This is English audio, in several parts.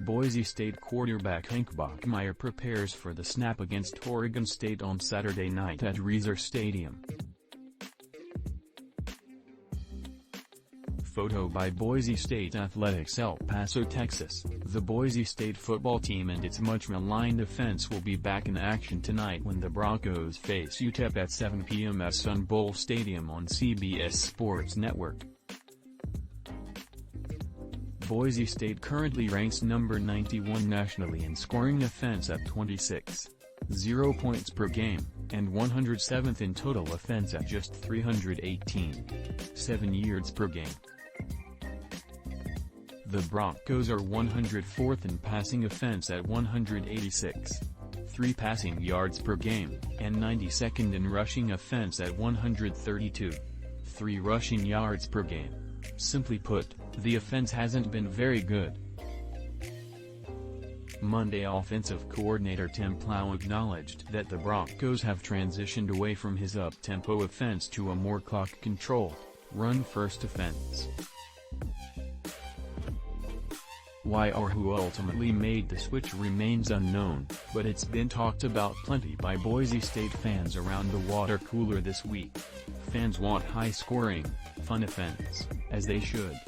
Boise State quarterback Hank Bachmeier prepares for the snap against Oregon State on Saturday night at Reser Stadium. Photo by Boise State Athletics, El Paso, Texas. The Boise State football team and its much-maligned offense will be back in action tonight when the Broncos face UTEP at 7 p.m. at Sun Bowl Stadium on CBS Sports Network. Boise State currently ranks number 91 nationally in scoring offense at 26.0 points per game, and 107th in total offense at just 318.7 yards per game. The Broncos are 104th in passing offense at 186.3 passing yards per game, and 92nd in rushing offense at 132.3 rushing yards per game. Simply put, the offense hasn't been very good. Monday, offensive coordinator Tim Plough acknowledged that the Broncos have transitioned away from his up-tempo offense to a more clock-controlled, run-first offense. Why or who ultimately made the switch remains unknown, but it's been talked about plenty by Boise State fans around the water cooler this week. Fans want high-scoring, fun offense, as they should.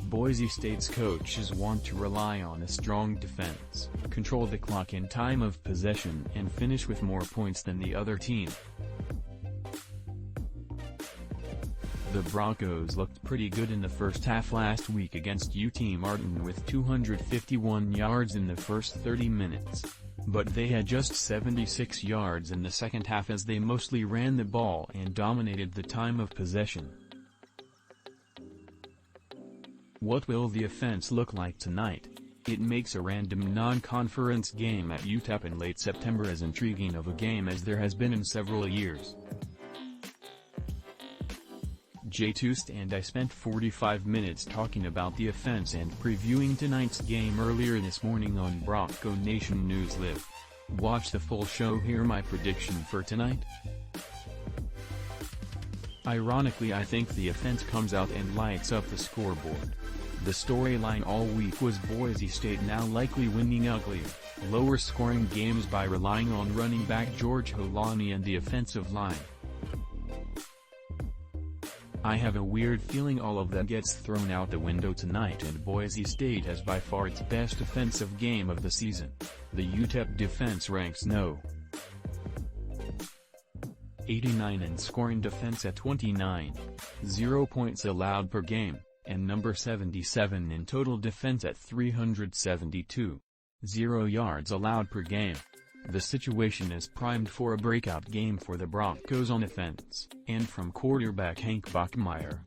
Boise State's coaches want to rely on a strong defense, control the clock in time of possession and finish with more points than the other team. The Broncos looked pretty good in the first half last week against UT Martin with 251 yards in the first 30 minutes. But they had just 76 yards in the second half as they mostly ran the ball and dominated the time of possession. What will the offense look like tonight? It makes a random non-conference game at UTEP in late September as intriguing of a game as there has been in several years. Tust and I spent 45 minutes talking about the offense and previewing tonight's game earlier this morning on Bronco Nation News Live. Watch the full show, hear my prediction for tonight. Ironically, I think the offense comes out and lights up the scoreboard. The storyline all week was Boise State now likely winning uglier, lower scoring games by relying on running back George Holani and the offensive line. I have a weird feeling all of that gets thrown out the window tonight and Boise State has by far its best offensive game of the season. The UTEP defense ranks no. 89 in scoring defense at 29.0 points allowed per game, and number 77 in total defense at 372.0 yards allowed per game. The situation is primed for a breakout game for the Broncos on offense, and from quarterback Hank Bachmeier,